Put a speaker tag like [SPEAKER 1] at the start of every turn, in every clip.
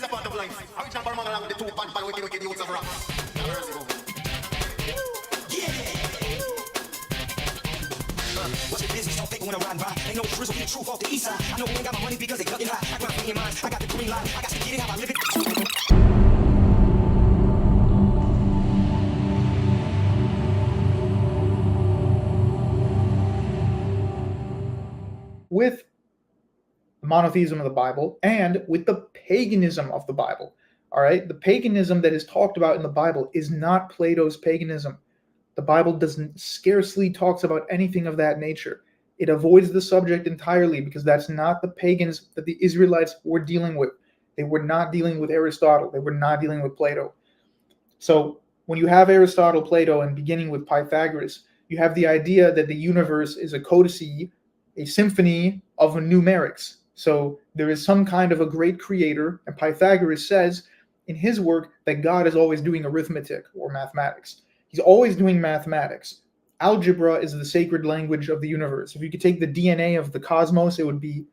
[SPEAKER 1] a part of life. Original Barman along with the 2 pan wicked youths of rap.
[SPEAKER 2] What's your business? Don't think when I ride by. Ain't no drizzle, be truth off the east side. I know we ain't got my money because they ducking high. I grind for me in mind. I got the green light. I got to get it how I live it.
[SPEAKER 3] With the monotheism of the Bible and with the paganism of the Bible. All right, the paganism that is talked about in the Bible is not Plato's paganism. The Bible doesn't scarcely talks about anything of that nature. It avoids the subject entirely because that's not the pagans that the Israelites were dealing with. They were not dealing with Aristotle. They were not dealing with Plato. So when you have Aristotle, Plato, and beginning with Pythagoras, you have the idea that the universe is a codice, a symphony of numerics. So there is some kind of a great creator, and Pythagoras says in his work that God is always doing arithmetic or mathematics. He's always doing mathematics. Algebra is the sacred language of the universe. If you could take the DNA of the cosmos, it would be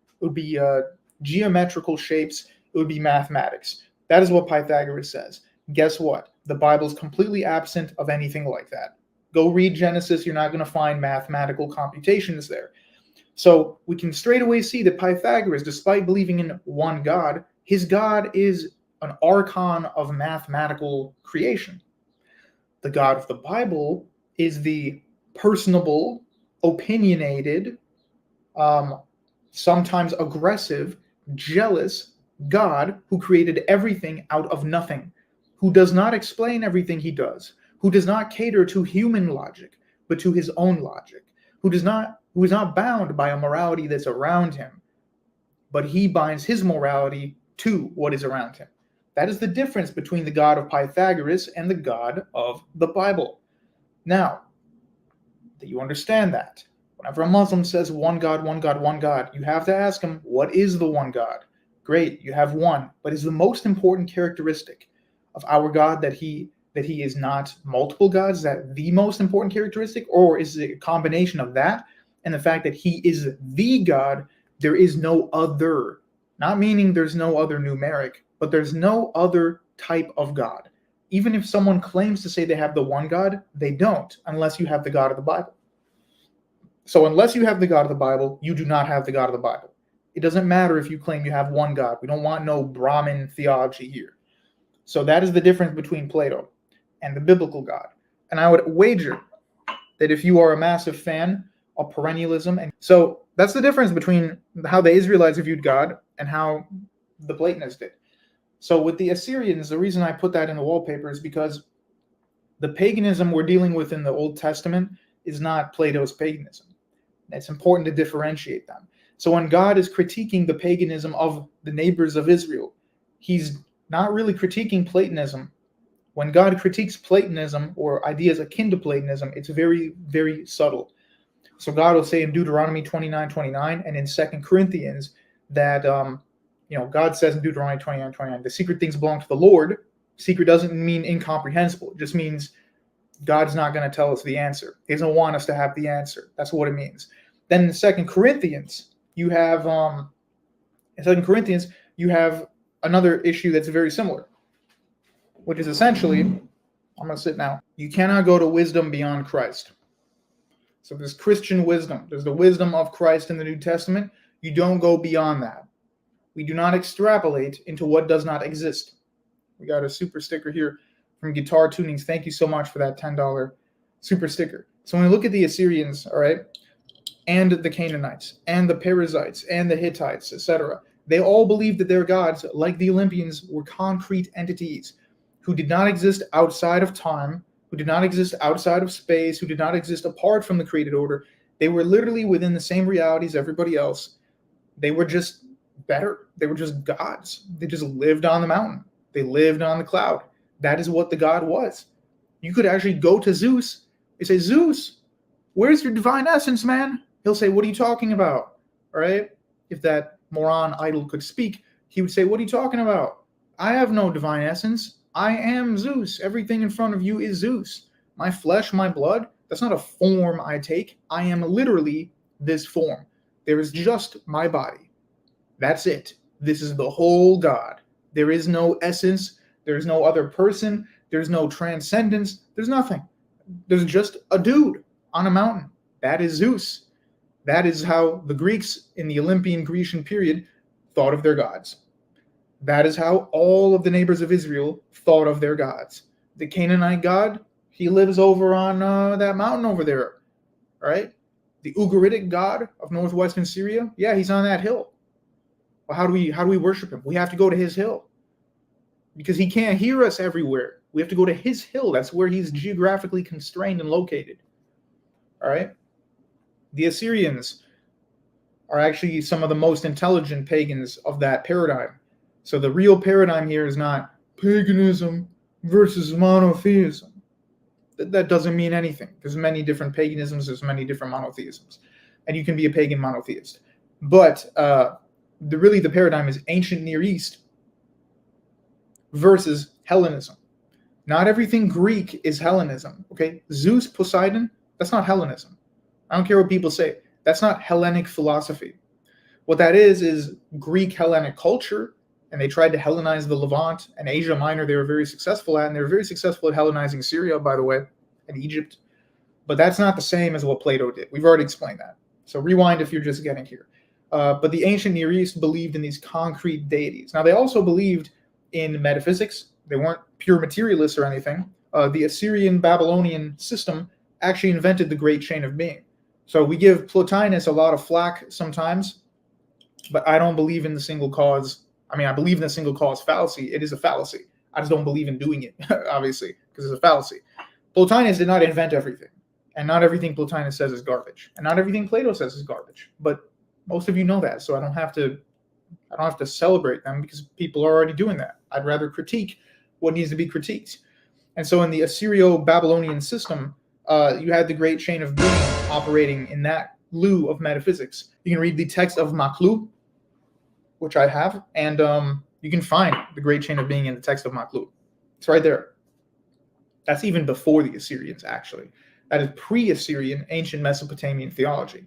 [SPEAKER 3] geometrical shapes. It would be mathematics. That is what Pythagoras says. Guess what? The Bible is completely absent of anything like that. Go read Genesis. You're not going to find mathematical computations there. So we can straight away see that Pythagoras, despite believing in one God, his God is an archon of mathematical creation. The God of the Bible is the personable, opinionated, sometimes aggressive, jealous God who created everything out of nothing, who does not explain everything he does, who does not cater to human logic, but to his own logic, who is not bound by a morality that's around him, but he binds his morality to what is around him. That is the difference between the God of Pythagoras and the God of the Bible. Now, that you understand that, whenever a Muslim says one God, one God, one God, you have to ask him, what is the one God? Great, you have one, but is the most important characteristic of our God that he is not multiple gods? Is that the most important characteristic? Or is it a combination of that and the fact that he is the God, there is no other? Not meaning there's no other numeric, but there's no other type of God. Even if someone claims to say they have the one God, they don't, unless you have the God of the Bible. So unless you have the God of the Bible, you do not have the God of the Bible. It doesn't matter if you claim you have one God. We don't want no Brahmin theology here. So that is the difference between Plato and the biblical God. And I would wager that if you are a massive fan of perennialism, and so that's the difference between how the Israelites viewed God and how the Platonists did. So with the Assyrians, the reason I put that in the wallpaper is because the paganism we're dealing with in the Old Testament is not Plato's paganism. It's important to differentiate them. So when God is critiquing the paganism of the neighbors of Israel, he's not really critiquing Platonism. When God critiques Platonism or ideas akin to Platonism, it's very, very subtle. So God will say in Deuteronomy 29:29 and in 2 Corinthians that God says in Deuteronomy 29:29, the secret things belong to the Lord. Secret doesn't mean incomprehensible. It just means God's not going to tell us the answer. He doesn't want us to have the answer. That's what it means. Then in 2 Corinthians, you have another issue that's very similar, which is essentially, I'm going to sit now. You cannot go to wisdom beyond Christ. So there's Christian wisdom. There's the wisdom of Christ in the New Testament. You don't go beyond that. We do not extrapolate into what does not exist. We got a super sticker here from Guitar Tunings. Thank you so much for that $10 super sticker. So when we look at the Assyrians, all right, and the Canaanites, and the Perizzites, and the Hittites, etc., they all believed that their gods, like the Olympians, were concrete entities who did not exist outside of time, who did not exist outside of space, who did not exist apart from the created order. They were literally within the same reality as everybody else. They were just better. They were just gods. They just lived on the mountain. They lived on the cloud. That is what the god was. You could actually go to Zeus and say, Zeus, where's your divine essence, man? He'll say, what are you talking about? All right? If that moron idol could speak, he would say, what are you talking about? I have no divine essence. I am Zeus. Everything in front of you is Zeus. My flesh, my blood, that's not a form I take. I am literally this form. There is just my body. That's it. This is the whole God. There is no essence. There's no other person. There's no transcendence. There's nothing. There's just a dude on a mountain. That is Zeus. That is how the Greeks in the Olympian Grecian period thought of their gods. That is how all of the neighbors of Israel thought of their gods. The Canaanite god, he lives over on that mountain over there, right? The Ugaritic god of northwestern Syria, yeah, he's on that hill. Well, how do we worship him? We have to go to his hill because he can't hear us everywhere. We have to go to his hill. That's where he's geographically constrained and located. All right. The Assyrians are actually some of the most intelligent pagans of that paradigm. So the real paradigm here is not paganism versus monotheism. That doesn't mean anything. There's many different paganisms. There's many different monotheisms. And you can be a pagan monotheist. But the paradigm is ancient Near East versus Hellenism. Not everything Greek is Hellenism. Okay? Zeus, Poseidon, that's not Hellenism. I don't care what people say. That's not Hellenic philosophy. What that is Greek Hellenic culture, and they tried to Hellenize the Levant and Asia Minor. They were very successful at, and they were very successful at Hellenizing Syria, by the way, and Egypt. But that's not the same as what Plato did. We've already explained that. So rewind if you're just getting here. But the ancient Near East believed in these concrete deities. Now, they also believed in metaphysics. They weren't pure materialists or anything. The Assyrian Babylonian system actually invented the great chain of being. So we give Plotinus a lot of flack sometimes, but I don't believe in the single cause. I mean, I believe in the single cause fallacy. It is a fallacy. I just don't believe in doing it, obviously, because it's a fallacy. Plotinus did not invent everything, and not everything Plotinus says is garbage, and not everything Plato says is garbage. But most of you know that, so I don't have to celebrate them because people are already doing that. I'd rather critique what needs to be critiqued. And so in the Assyrio-Babylonian system, you had the great chain of being operating in that lieu of metaphysics. You can read the text of Maklu, which I have, and you can find the great chain of being in the text of Maklu. It's right there. That's even before the Assyrians, actually. That is pre-Assyrian, ancient Mesopotamian theology.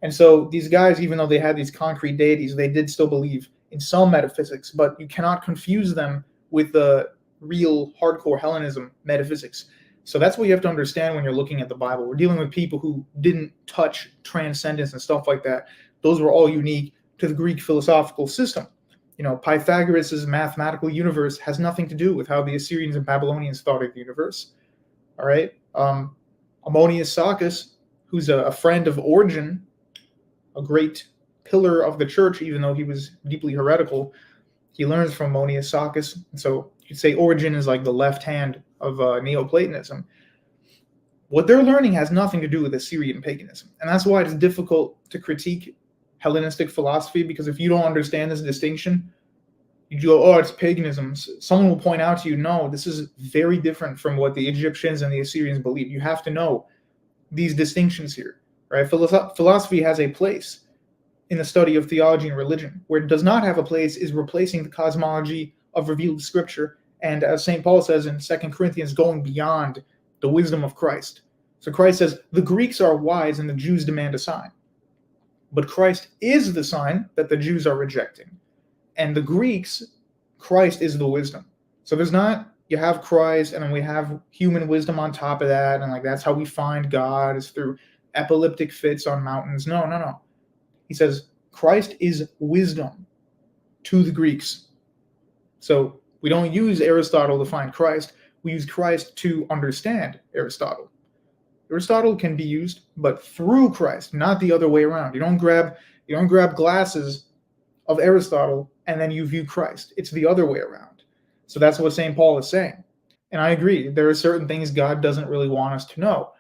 [SPEAKER 3] And so these guys, even though they had these concrete deities, they did still believe in some metaphysics, but you cannot confuse them with the real hardcore Hellenism metaphysics. So that's what you have to understand when you're looking at the Bible. We're dealing with people who didn't touch transcendence and stuff like that. Those were all unique to the Greek philosophical system. You know, Pythagoras' mathematical universe has nothing to do with how the Assyrians and Babylonians thought of the universe. All right? Ammonius Saccas, who's a friend of Origen, a great pillar of the church, even though he was deeply heretical, he learns from Ammonius Saccas. And so you could say Origen is like the left hand of Neoplatonism. What they're learning has nothing to do with Assyrian paganism. And that's why it's difficult to critique Hellenistic philosophy, because if you don't understand this distinction, you go, oh, it's paganism. Someone will point out to you, no, this is very different from what the Egyptians and the Assyrians believed. You have to know these distinctions here, right? Philosophy has a place in the study of theology and religion. Where it does not have a place is replacing the cosmology of revealed scripture, and as St. Paul says in 2 Corinthians, going beyond the wisdom of Christ. So Christ says, the Greeks are wise and the Jews demand a sign. But Christ is the sign that the Jews are rejecting. And the Greeks, Christ is the wisdom. So there's not, you have Christ and then we have human wisdom on top of that, and like that's how we find God, is through epileptic fits on mountains. No. He says Christ is wisdom to the Greeks. So we don't use Aristotle to find Christ. We use Christ to understand Aristotle. Aristotle can be used, but through Christ, not the other way around. You don't grab glasses of Aristotle and then you view Christ. It's the other way around. So that's what St. Paul is saying. And I agree. There are certain things God doesn't really want us to know.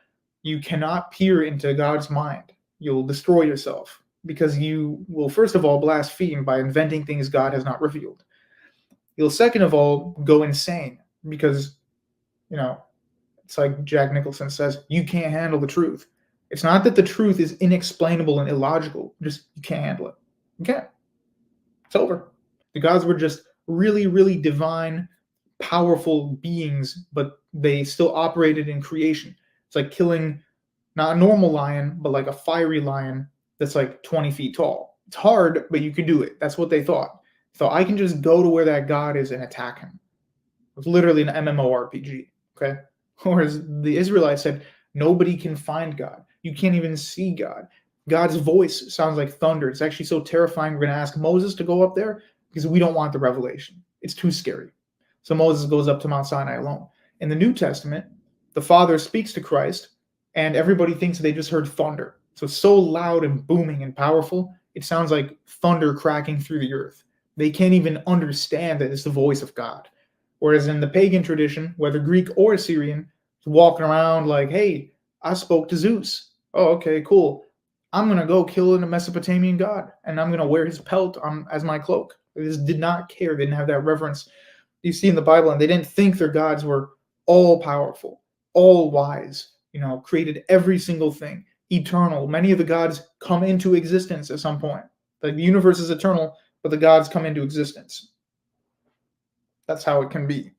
[SPEAKER 3] You cannot peer into God's mind. You'll destroy yourself because you will, first of all, blaspheme by inventing things God has not revealed. You'll, second of all, go insane because, it's like Jack Nicholson says, you can't handle the truth. It's not that the truth is inexplainable and illogical. Just, you can't handle it. You can't. It's over. The gods were just really, really divine, powerful beings, but they still operated in creation. It's like killing not a normal lion, but like a fiery lion that's like 20 feet tall. It's hard, but you can do it. That's what they thought. So I can just go to where that God is and attack him. It's literally an MMORPG, okay? Whereas the Israelites said, nobody can find God. You can't even see God. God's voice sounds like thunder. It's actually so terrifying. We're going to ask Moses to go up there because we don't want the revelation. It's too scary. So Moses goes up to Mount Sinai alone. In the New Testament, the Father speaks to Christ, and everybody thinks they just heard thunder. So it's so loud and booming and powerful, it sounds like thunder cracking through the earth. They can't even understand that it's the voice of God. Whereas in the pagan tradition, whether Greek or Assyrian, walking around like, hey, I spoke to Zeus. Oh, okay, cool. I'm going to go kill a Mesopotamian god, and I'm going to wear his pelt as my cloak. They just did not care. They didn't have that reverence. You see in the Bible, and they didn't think their gods were all powerful, all wise, created every single thing, eternal. Many of the gods come into existence at some point. Like the universe is eternal, but the gods come into existence. That's how it can be.